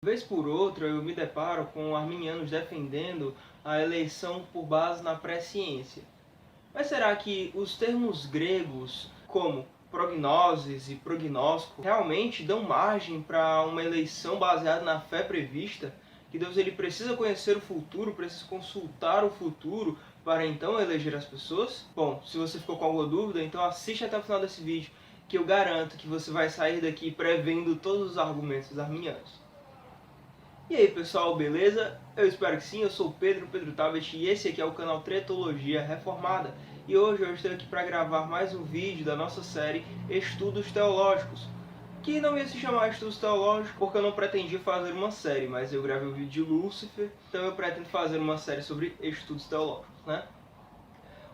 Vez por outra eu me deparo com arminianos defendendo a eleição por base na presciência. Mas será que os termos gregos, como prognoses e prognóstico, realmente dão margem para uma eleição baseada na fé prevista? Que Deus ele precisa conhecer o futuro, precisa consultar o futuro para então eleger as pessoas? Bom, se você ficou com alguma dúvida, então assiste até o final desse vídeo, que eu garanto que você vai sair daqui prevendo todos os argumentos arminianos. E aí pessoal, beleza? Eu espero que sim, eu sou o Pedro Tabet e esse aqui é o canal Tretologia Reformada. E hoje eu estou aqui para gravar mais um vídeo da nossa série Estudos Teológicos, que não ia se chamar Estudos Teológicos porque eu não pretendia fazer uma série, mas eu gravei o vídeo de Lúcifer, então eu pretendo fazer uma série sobre estudos teológicos, né?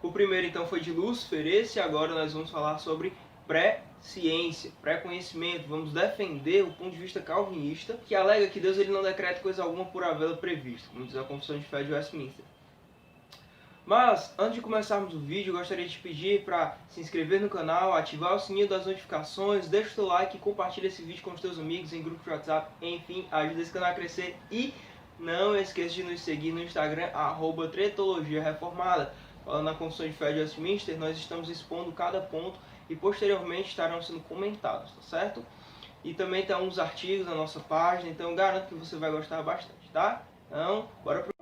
O primeiro então foi de Lúcifer, esse agora nós vamos falar sobre pré-ciência, pré-conhecimento. Vamos defender o ponto de vista calvinista, que alega que Deus ele não decreta coisa alguma por havê-la prevista, como diz a Confissão de Fé de Westminster. Mas, antes de começarmos o vídeo, eu gostaria de te pedir para se inscrever no canal, ativar o sininho das notificações, deixa o teu like e compartilha esse vídeo com os teus amigos em grupo de WhatsApp, enfim, ajuda esse canal a crescer. E não esqueça de nos seguir no Instagram, @tretologiareformada. Falando na Confissão de Fé de Westminster, nós estamos expondo cada ponto e posteriormente estarão sendo comentados, tá certo? E também tem uns artigos na nossa página, então eu garanto que você vai gostar bastante, tá? Então, bora pro...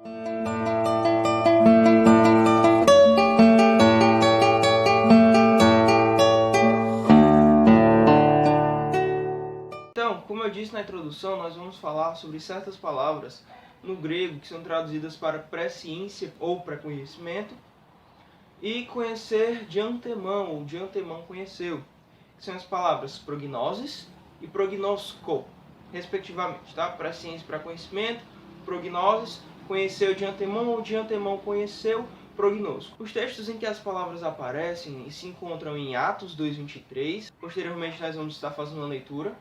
Então, como eu disse na introdução, nós vamos falar sobre certas palavras no grego que são traduzidas para presciência ou pré-conhecimento, e conhecer de antemão, ou de antemão conheceu, que são as palavras prognoses e prognosco, respectivamente, tá? Presciência para conhecimento, prognoses, conheceu de antemão ou de antemão conheceu, prognosco. Os textos em que as palavras aparecem se encontram em Atos 2:23, posteriormente nós vamos estar fazendo uma leitura,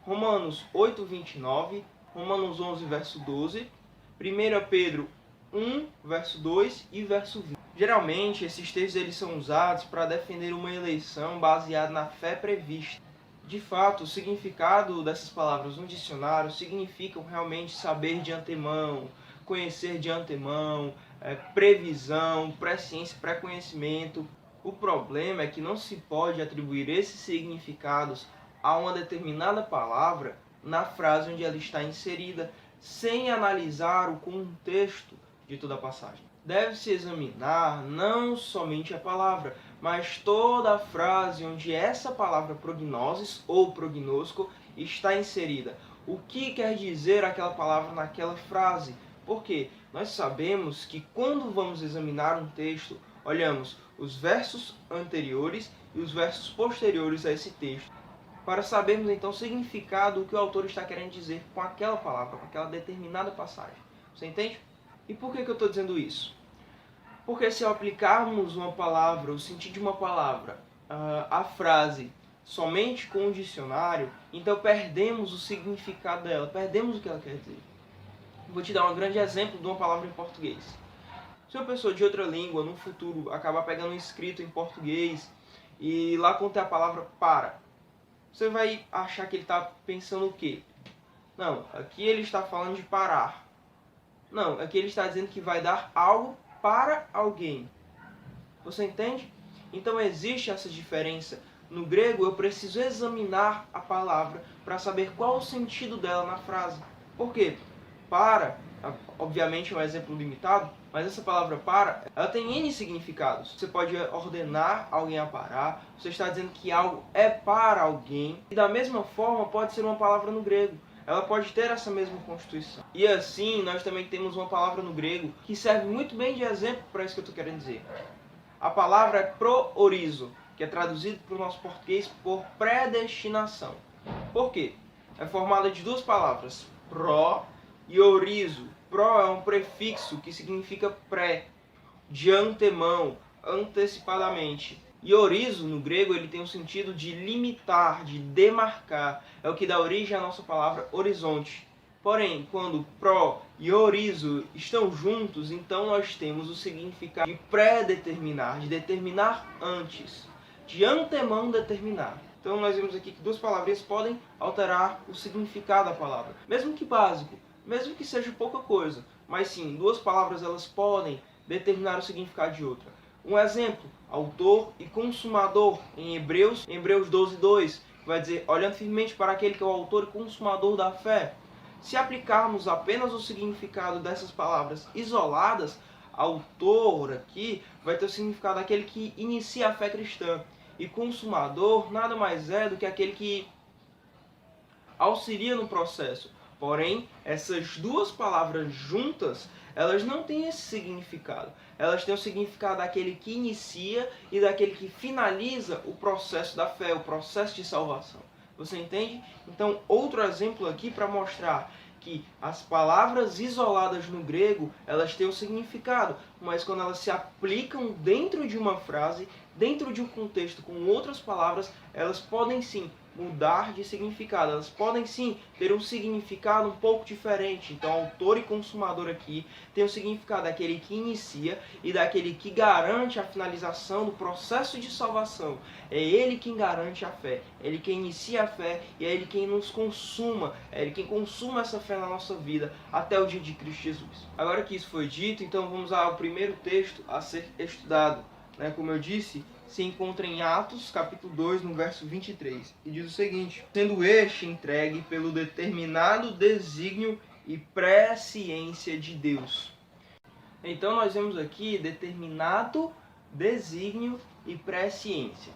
Romanos 8:29, Romanos 11, verso 12, 1 Pedro 1, verso 2 e verso 20. Geralmente, esses textos eles são usados para defender uma eleição baseada na fé prevista. De fato, o significado dessas palavras no dicionário significam realmente saber de antemão, conhecer de antemão, previsão, presciência, pré-conhecimento. O problema é que não se pode atribuir esses significados a uma determinada palavra na frase onde ela está inserida, sem analisar o contexto de toda a passagem. Deve-se examinar não somente a palavra, mas toda a frase onde essa palavra prognoses ou prognosco está inserida. O que quer dizer aquela palavra naquela frase? Porque nós sabemos que quando vamos examinar um texto, olhamos os versos anteriores e os versos posteriores a esse texto, para sabermos então o significado do que o autor está querendo dizer com aquela palavra, com aquela determinada passagem. Você entende? E por que eu estou dizendo isso? Porque se aplicarmos uma palavra, o sentido de uma palavra, à frase somente com o dicionário, então perdemos o significado dela, perdemos o que ela quer dizer. Vou te dar um grande exemplo de uma palavra em português. Se uma pessoa de outra língua, no futuro, acabar pegando um escrito em português e lá conter a palavra para, você vai achar que ele está pensando o quê? Não, aqui ele está falando de parar. Não, aqui ele está dizendo que vai dar algo para alguém. Você entende? Então existe essa diferença. No grego eu preciso examinar a palavra para saber qual o sentido dela na frase. Por quê? Para, obviamente é um exemplo limitado, mas essa palavra para, ela tem N significados. Você pode ordenar alguém a parar, você está dizendo que algo é para alguém, e da mesma forma pode ser uma palavra no grego. Ela pode ter essa mesma constituição. E assim, nós também temos uma palavra no grego que serve muito bem de exemplo para isso que eu estou querendo dizer. A palavra é proorizo, que é traduzido para o nosso português por predestinação. Por quê? É formada de duas palavras, pró e orizo. Pró é um prefixo que significa pré, de antemão, antecipadamente. E orizo, no grego, ele tem o sentido de limitar, de demarcar. É o que dá origem à nossa palavra horizonte. Porém, quando pró e orizo estão juntos, então nós temos o significado de pré-determinar, de determinar antes, de antemão determinar. Então nós vemos aqui que duas palavrinhas podem alterar o significado da palavra. Mesmo que básico, mesmo que seja pouca coisa, mas sim, duas palavras elas podem determinar o significado de outra. Um exemplo, autor e consumador, em Hebreus 12:2, vai dizer, olhando firmemente para aquele que é o autor e consumador da fé. Se aplicarmos apenas o significado dessas palavras isoladas, autor aqui vai ter o significado daquele que inicia a fé cristã. E consumador nada mais é do que aquele que auxilia no processo. Porém, essas duas palavras juntas, elas não têm esse significado. Elas têm o significado daquele que inicia e daquele que finaliza o processo da fé, o processo de salvação. Você entende? Então, outro exemplo aqui para mostrar que as palavras isoladas no grego, elas têm um significado, mas quando elas se aplicam dentro de uma frase, dentro de um contexto com outras palavras, elas podem sim mudar de significado, elas podem sim ter um significado um pouco diferente. Então, autor e consumador aqui tem o significado daquele que inicia e daquele que garante a finalização do processo de salvação. É ele quem garante a fé, é ele quem inicia a fé e é ele quem nos consuma, é ele quem consuma essa fé na nossa vida até o dia de Cristo Jesus. Agora que isso foi dito, então vamos ao primeiro texto a ser estudado. Como eu disse, se encontra em Atos, capítulo 2, no verso 23. E diz o seguinte: sendo este entregue pelo determinado desígnio e presciência de Deus. Então nós vemos aqui determinado desígnio e presciência.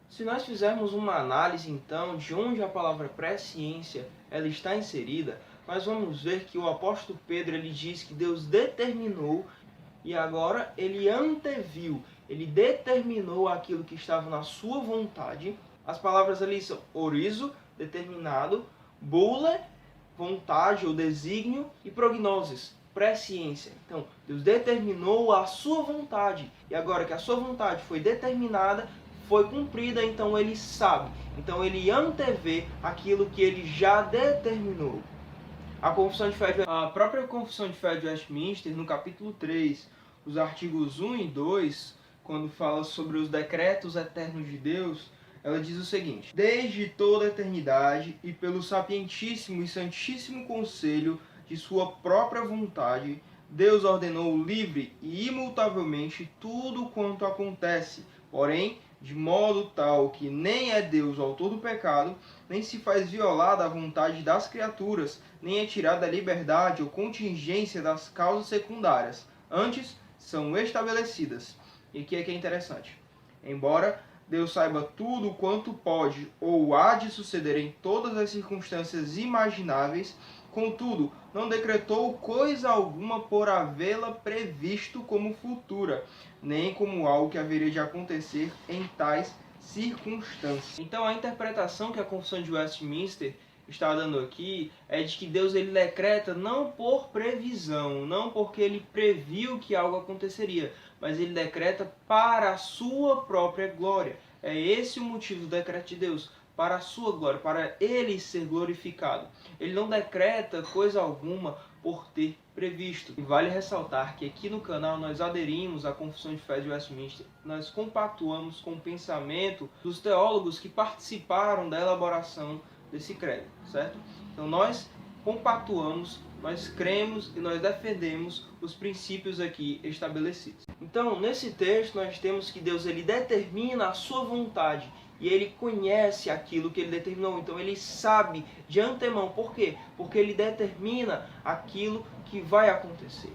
Se nós fizermos uma análise então de onde a palavra presciência ela está inserida, nós vamos ver que o apóstolo Pedro ele diz que Deus determinou e agora ele anteviu, ele determinou aquilo que estava na sua vontade. As palavras ali são orizo, determinado, bule, vontade ou desígnio, e prognosis, presciência. Então, Deus determinou a sua vontade, e agora que a sua vontade foi determinada, foi cumprida, então ele sabe. Então ele antevê aquilo que ele já determinou. A própria Confissão de Fé de Westminster, no capítulo 3, os artigos 1 e 2, quando fala sobre os decretos eternos de Deus, ela diz o seguinte: desde toda a eternidade e pelo sapientíssimo e santíssimo conselho de sua própria vontade, Deus ordenou livre e imutavelmente tudo quanto acontece, porém, de modo tal que nem é Deus o autor do pecado, nem se faz violar da vontade das criaturas, nem é tirada a liberdade ou contingência das causas secundárias. Antes, são estabelecidas. E aqui é que é interessante. Embora Deus saiba tudo quanto pode ou há de suceder em todas as circunstâncias imagináveis, contudo, não decretou coisa alguma por havê-la previsto como futura, nem como algo que haveria de acontecer em tais circunstâncias. Então a interpretação que a Confissão de Westminster está dando aqui é de que Deus ele decreta não por previsão, não porque ele previu que algo aconteceria, mas ele decreta para a sua própria glória. É esse o motivo do decreto de Deus, para a sua glória, para ele ser glorificado. Ele não decreta coisa alguma por ter previsto. E vale ressaltar que aqui no canal nós aderimos à Confissão de Fé de Westminster, nós compactuamos com o pensamento dos teólogos que participaram da elaboração desse credo, certo? Então nós compactuamos, nós cremos e nós defendemos os princípios aqui estabelecidos. Então, nesse texto nós temos que Deus ele determina a sua vontade e ele conhece aquilo que ele determinou. Então ele sabe de antemão. Por quê? Porque ele determina aquilo que vai acontecer.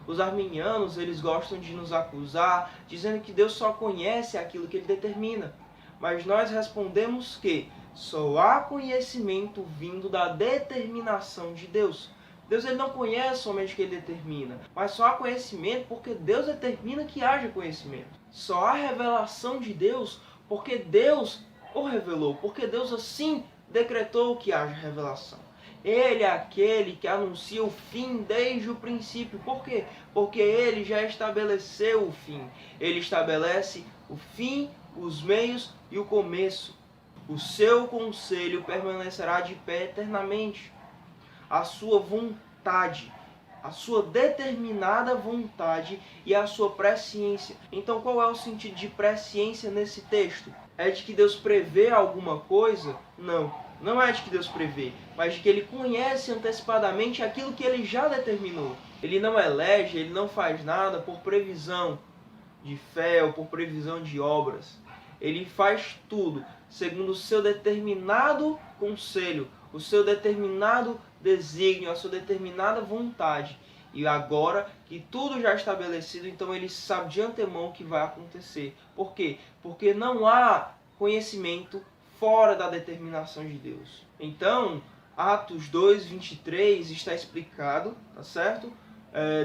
Os arminianos, eles gostam de nos acusar, dizendo que Deus só conhece aquilo que ele determina. Mas nós respondemos que só há conhecimento vindo da determinação de Deus. Deus ele não conhece somente o que ele determina, mas só há conhecimento porque Deus determina que haja conhecimento. Só há revelação de Deus porque Deus o revelou, porque Deus assim decretou que haja revelação. Ele é aquele que anuncia o fim desde o princípio. Por quê? Porque ele já estabeleceu o fim. Ele estabelece o fim, os meios e o começo. O seu conselho permanecerá de pé eternamente. A sua vontade, a sua determinada vontade e a sua presciência. Então qual é o sentido de presciência nesse texto? é de que Deus prevê alguma coisa? Não, não é de que Deus prevê, mas de que Ele conhece antecipadamente aquilo que Ele já determinou. Ele não elege, Ele não faz nada por previsão de fé ou por previsão de obras. Ele faz tudo segundo o seu determinado conselho, o seu determinado desígnio, a sua determinada vontade. E agora que tudo já é estabelecido, então ele sabe de antemão o que vai acontecer. Por quê? Porque não há conhecimento fora da determinação de Deus. Então, Atos 2:23 está explicado, tá certo?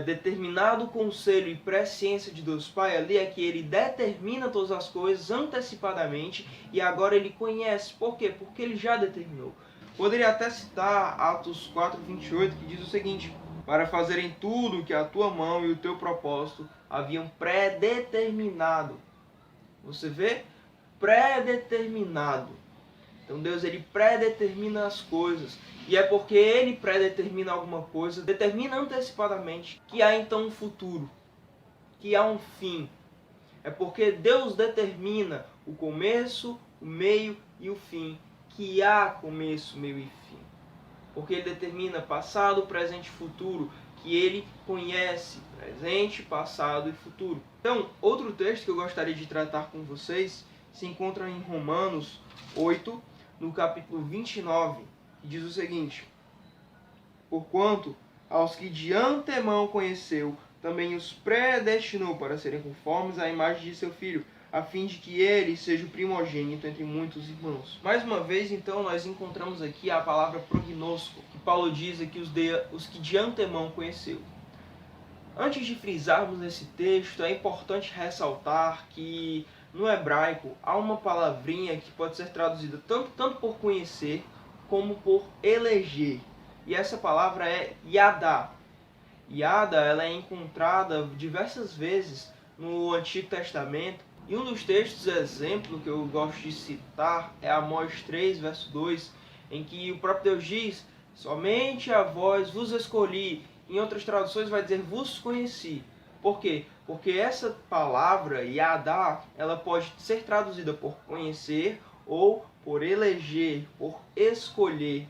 Determinado conselho e presciência de Deus Pai ali é que Ele determina todas as coisas antecipadamente e agora Ele conhece. Por quê? Porque Ele já determinou. Poderia até citar Atos 4:28, que diz o seguinte: para fazerem tudo o que a tua mão e o teu propósito haviam predeterminado. Você vê? Predeterminado. Então Deus, Ele predetermina as coisas. E é porque Ele predetermina alguma coisa, determina antecipadamente, que há então um futuro, que há um fim. É porque Deus determina o começo, o meio e o fim, que há começo, meio e fim. Porque Ele determina passado, presente e futuro, que Ele conhece presente, passado e futuro. Então, outro texto que eu gostaria de tratar com vocês se encontra em Romanos 8, no capítulo 29, que diz o seguinte: porquanto aos que de antemão conheceu, também os predestinou para serem conformes à imagem de seu Filho, a fim de que ele seja o primogênito entre muitos irmãos. Mais uma vez, então, nós encontramos aqui a palavra prognosco, que Paulo diz aqui os que de antemão conheceu. Antes de frisarmos esse texto, é importante ressaltar que no hebraico há uma palavrinha que pode ser traduzida tanto por conhecer como por eleger. E essa palavra é yadá. Yada, ela é encontrada diversas vezes no Antigo Testamento. E um dos textos exemplo que eu gosto de citar é Amós 3, verso 2, em que o próprio Deus diz: somente a vós vos escolhi. Em outras traduções vai dizer vos conheci. Por quê? Porque essa palavra, yadá, ela pode ser traduzida por conhecer ou por eleger, por escolher.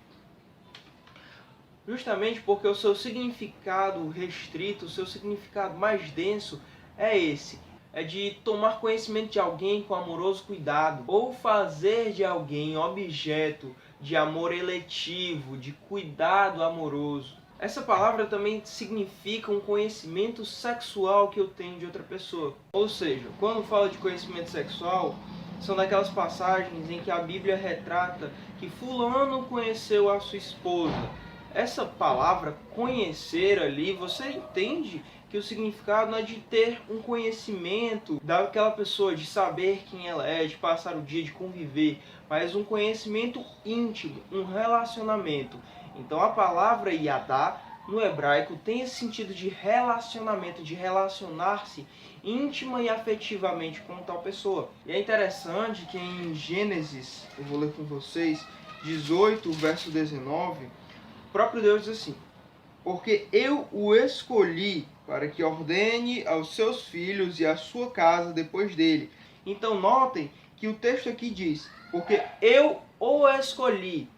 Justamente porque o seu significado restrito, o seu significado mais denso é esse. É de tomar conhecimento de alguém com amoroso cuidado, ou fazer de alguém objeto de amor eletivo, de cuidado amoroso. Essa palavra também significa um conhecimento sexual que eu tenho de outra pessoa. Ou seja, quando falo de conhecimento sexual, são daquelas passagens em que a Bíblia retrata que fulano conheceu a sua esposa. Essa palavra conhecer ali, você entende que o significado não é de ter um conhecimento daquela pessoa, de saber quem ela é, de passar o dia, de conviver, mas um conhecimento íntimo, um relacionamento. Então a palavra yadá no hebraico tem esse sentido de relacionamento, de relacionar-se íntima e afetivamente com tal pessoa. E é interessante que em Gênesis, eu vou ler com vocês, 18, verso 19, o próprio Deus diz assim: porque eu o escolhi para que ordene aos seus filhos e à sua casa depois dele. Então notem que o texto aqui diz: porque eu o escolhi.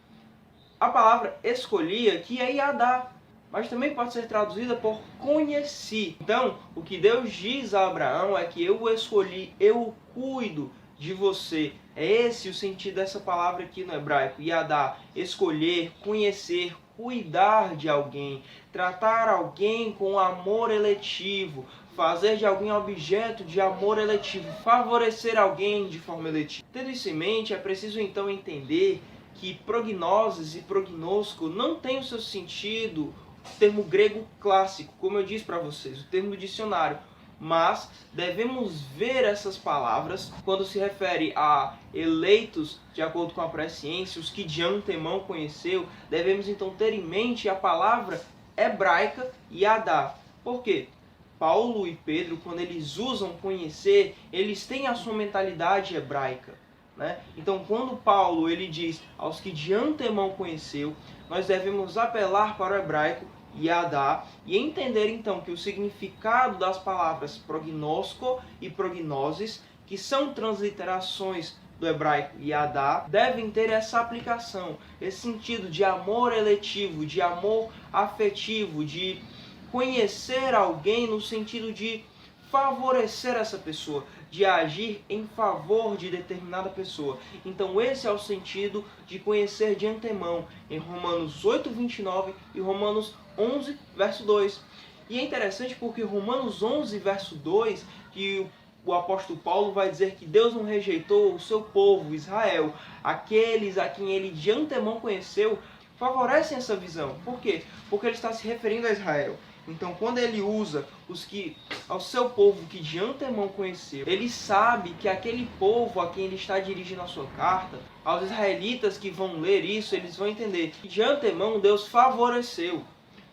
A palavra escolhi aqui é yadá, mas também pode ser traduzida por conheci. Então, o que Deus diz a Abraão é que eu o escolhi, eu cuido de você. É esse o sentido dessa palavra aqui no hebraico, yadá, escolher, conhecer, cuidar de alguém, tratar alguém com amor eletivo, fazer de alguém objeto de amor eletivo, favorecer alguém de forma eletiva. Tendo isso em mente, é preciso então entender que prognoses e prognosco não tem o seu sentido, o termo grego clássico, como eu disse para vocês, o termo do dicionário. Mas devemos ver essas palavras quando se refere a eleitos de acordo com a presciência, os que de antemão conheceu. Devemos então ter em mente a palavra hebraica yadá. Por quê? Paulo e Pedro, quando eles usam conhecer, eles têm a sua mentalidade hebraica, né? Então, quando Paulo ele diz aos que de antemão conheceu, nós devemos apelar para o hebraico yadá e entender então que o significado das palavras prognosco e prognoses, que são transliterações do hebraico yadá, devem ter essa aplicação, esse sentido de amor eletivo, de amor afetivo, de conhecer alguém no sentido de favorecer essa pessoa, de agir em favor de determinada pessoa. Então esse é o sentido de conhecer de antemão, em Romanos 8:29 e Romanos 11, verso 2. E é interessante porque Romanos 11, verso 2, que o apóstolo Paulo vai dizer que Deus não rejeitou o seu povo, Israel, aqueles a quem ele de antemão conheceu, favorecem essa visão. Por quê? Porque ele está se referindo a Israel. Então, quando ele usa ao seu povo que de antemão conheceu, ele sabe que aquele povo a quem ele está dirigindo a sua carta, aos israelitas que vão ler isso, eles vão entender que de antemão Deus favoreceu.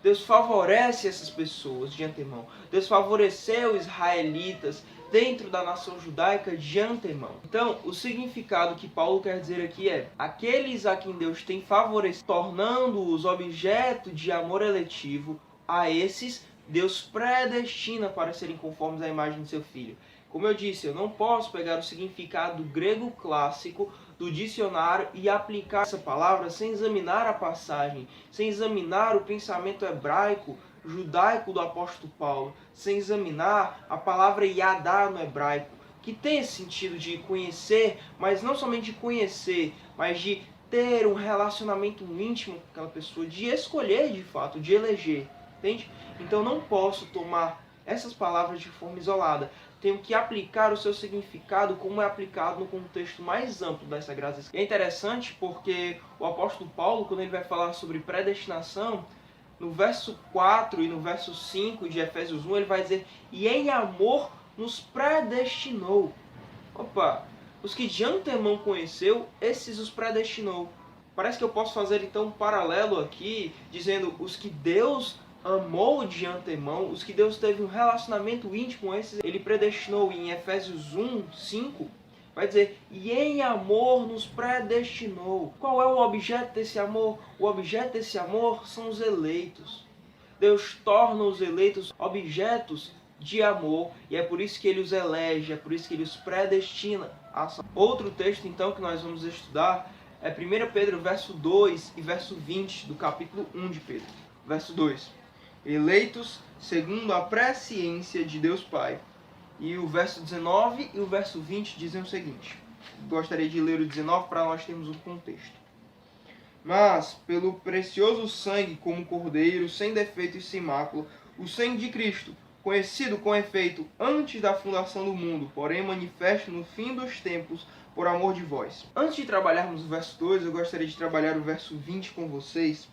Deus favorece essas pessoas de antemão. Deus favoreceu os israelitas dentro da nação judaica de antemão. Então, o significado que Paulo quer dizer aqui é: aqueles a quem Deus tem favorecido, tornando-os objeto de amor eletivo, a esses Deus predestina para serem conformes à imagem de seu Filho. Como eu disse, eu não posso pegar o significado grego clássico do dicionário e aplicar essa palavra sem examinar a passagem, sem examinar o pensamento hebraico, judaico do apóstolo Paulo, sem examinar a palavra yadá no hebraico, que tem esse sentido de conhecer, mas não somente de conhecer, mas de ter um relacionamento íntimo com aquela pessoa, de escolher de fato, de eleger. Entende? Então não posso tomar essas palavras de forma isolada. Tenho que aplicar o seu significado como é aplicado no contexto mais amplo das Sagradas Escrituras. É interessante porque o apóstolo Paulo, quando ele vai falar sobre predestinação, no verso 4 e no verso 5 de Efésios 1, ele vai dizer: e em amor nos predestinou. Opa! Os que de antemão conheceu, esses os predestinou. Parece que eu posso fazer então um paralelo aqui, dizendo os que Deus amou de antemão, os que Deus teve um relacionamento íntimo com esses, ele predestinou. Em Efésios 1, 5, vai dizer: e em amor nos predestinou. Qual é o objeto desse amor? O objeto desse amor são os eleitos. Deus torna os eleitos objetos de amor, e é por isso que ele os elege, é por isso que ele os predestina. Outro texto então que nós vamos estudar é 1 Pedro verso 2 e verso 20 do capítulo 1 de Pedro. Verso 2: eleitos segundo a presciência de Deus Pai. E o verso 19 e o verso 20 dizem o seguinte. Gostaria de ler o 19 para nós termos um contexto. Mas, pelo precioso sangue como cordeiro, sem defeito e sem mácula, o sangue de Cristo, conhecido com efeito antes da fundação do mundo, porém manifesto no fim dos tempos, por amor de vós. Antes de trabalharmos o verso 2, eu gostaria de trabalhar o verso 20 com vocês.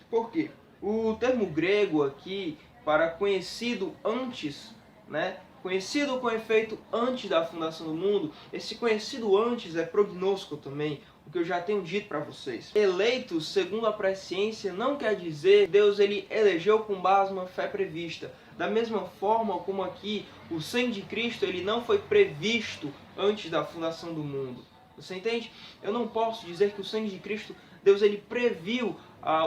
Por quê? O termo grego aqui para conhecido antes, né? Conhecido com efeito antes da fundação do mundo, esse conhecido antes é prognosko também, o que eu já tenho dito para vocês. Eleito segundo a presciência não quer dizer que Deus ele elegeu com base numa fé prevista. Da mesma forma como aqui o sangue de Cristo ele não foi previsto antes da fundação do mundo. Você entende? Eu não posso dizer que o sangue de Cristo, Deus ele previu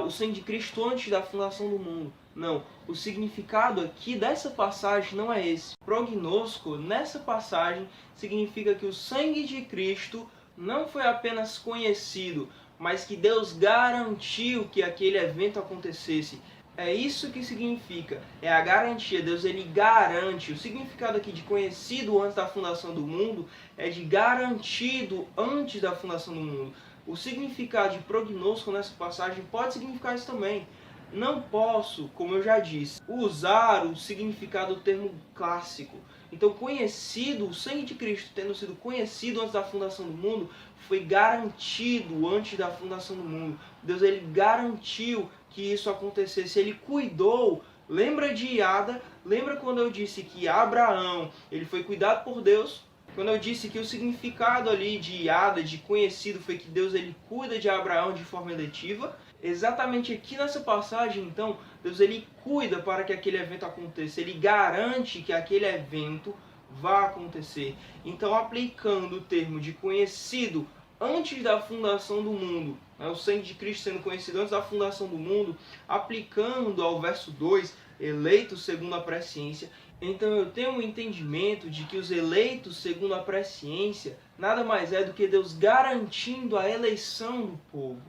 o sangue de Cristo antes da fundação do mundo. Não, o significado aqui dessa passagem não é esse. Prognosko, nessa passagem, significa que o sangue de Cristo não foi apenas conhecido, mas que Deus garantiu que aquele evento acontecesse. É isso que significa, é a garantia. Deus ele garante. O significado aqui de conhecido antes da fundação do mundo é de garantido antes da fundação do mundo. O significado de prognosko nessa passagem pode significar isso também. Não posso, como eu já disse, usar o significado do termo clássico. Então, conhecido, o sangue de Cristo tendo sido conhecido antes da fundação do mundo, foi garantido antes da fundação do mundo. Deus ele garantiu que isso acontecesse, ele cuidou. Lembra de Iada? Lembra quando eu disse que Abraão ele foi cuidado por Deus? Quando eu disse que o significado ali de Iada, de conhecido, foi que Deus ele cuida de Abraão de forma eletiva. Exatamente aqui nessa passagem, então, Deus ele cuida para que aquele evento aconteça. Ele garante que aquele evento vá acontecer. Então, aplicando o termo de conhecido antes da fundação do mundo, o sangue de Cristo sendo conhecido antes da fundação do mundo, aplicando ao verso 2, eleitos segundo a presciência. Então eu tenho um entendimento de que os eleitos segundo a presciência nada mais é do que Deus garantindo a eleição do povo.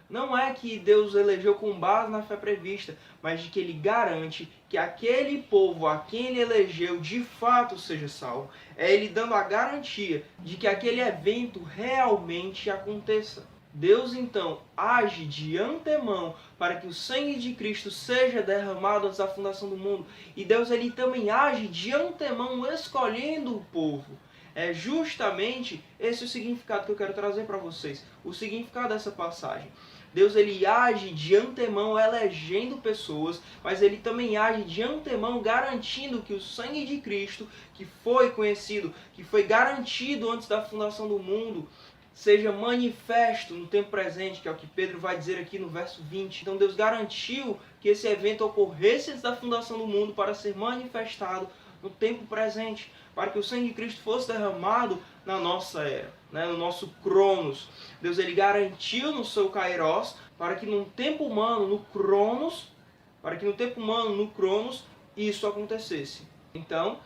Não é que Deus elegeu com base na fé prevista, mas de que ele garante que aquele povo a quem ele elegeu de fato seja salvo. É ele dando a garantia de que aquele evento realmente aconteça. Deus então age de antemão para que o sangue de Cristo seja derramado antes da fundação do mundo. E Deus ele também age de antemão escolhendo o povo. É justamente esse o significado que eu quero trazer para vocês. O significado dessa passagem. Deus ele age de antemão elegendo pessoas, mas ele também age de antemão garantindo que o sangue de Cristo, que foi conhecido, que foi garantido antes da fundação do mundo, seja manifesto no tempo presente, que é o que Pedro vai dizer aqui no verso 20. Então Deus garantiu que esse evento ocorresse antes da fundação do mundo para ser manifestado no tempo presente, para que o sangue de Cristo fosse derramado na nossa era, no nosso Cronos. Deus ele garantiu no seu Kairos para que no tempo humano, no Cronos, isso acontecesse. Então,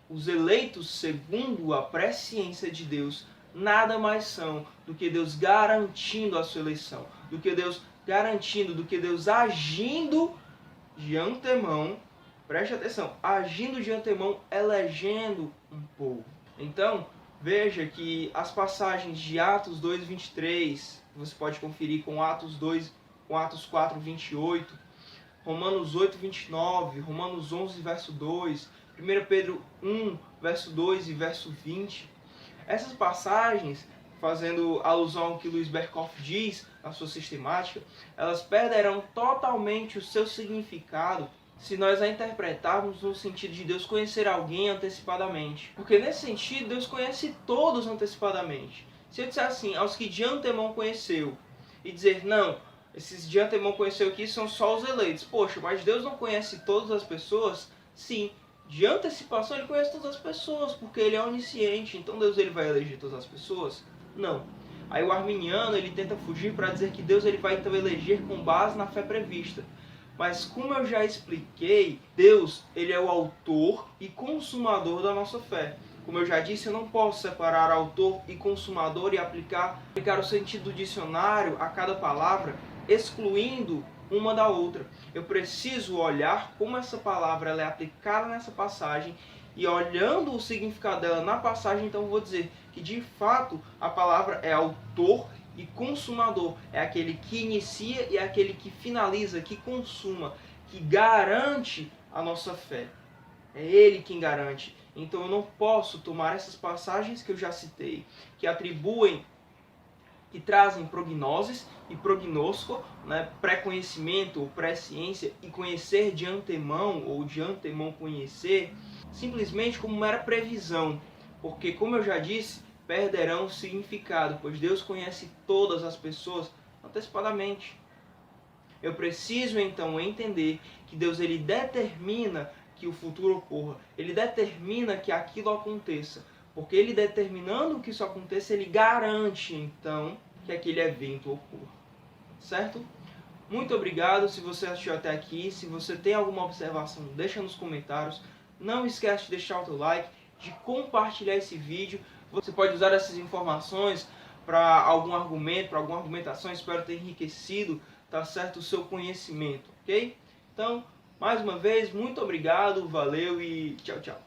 os eleitos segundo a presciência de Deus nada mais são do que Deus garantindo a sua eleição, do que Deus agindo de antemão, preste atenção, agindo de antemão, elegendo um povo. Então, veja que as passagens de Atos 2:23, você pode conferir com Atos 4:28, Romanos 8:29, Romanos 11, verso 2, 1 Pedro 1, verso 2 e verso 20. Essas passagens, fazendo alusão ao que Luiz Berkhoff diz na sua sistemática, elas perderão totalmente o seu significado se nós a interpretarmos no sentido de Deus conhecer alguém antecipadamente. Porque nesse sentido, Deus conhece todos antecipadamente. Se eu disser assim, aos que de antemão conheceu, e dizer, não, esses de antemão conheceu aqui são só os eleitos. Poxa, mas Deus não conhece todas as pessoas? Sim. De antecipação ele conhece todas as pessoas, porque ele é onisciente. Então Deus ele vai eleger todas as pessoas? Não. Aí o arminiano ele tenta fugir para dizer que Deus ele vai então eleger com base na fé prevista. Mas como eu já expliquei, Deus ele é o autor e consumador da nossa fé. Como eu já disse, eu não posso separar autor e consumador e aplicar o sentido do dicionário a cada palavra, excluindo uma da outra. Eu preciso olhar como essa palavra ela é aplicada nessa passagem e olhando o significado dela na passagem, então eu vou dizer que de fato a palavra é autor e consumador. É aquele que inicia e é aquele que finaliza, que consuma, que garante a nossa fé. É Ele quem garante. Então eu não posso tomar essas passagens que eu já citei, que trazem prognoses e prognosco, pré-conhecimento ou pré-ciência, e conhecer de antemão ou de antemão conhecer, simplesmente como mera previsão. Porque, como eu já disse, perderão o significado, pois Deus conhece todas as pessoas antecipadamente. Eu preciso então entender que Deus ele determina que o futuro ocorra, ele determina que aquilo aconteça, porque ele determinando que isso aconteça, ele garante então que aquele evento ocorra. Certo? Muito obrigado se você assistiu até aqui. Se você tem alguma observação, deixa nos comentários. Não esquece de deixar o teu like, de compartilhar esse vídeo. Você pode usar essas informações para algum argumento, para alguma argumentação. Espero ter enriquecido, tá certo, o seu conhecimento, ok? Então, mais uma vez, muito obrigado, valeu e tchau, tchau.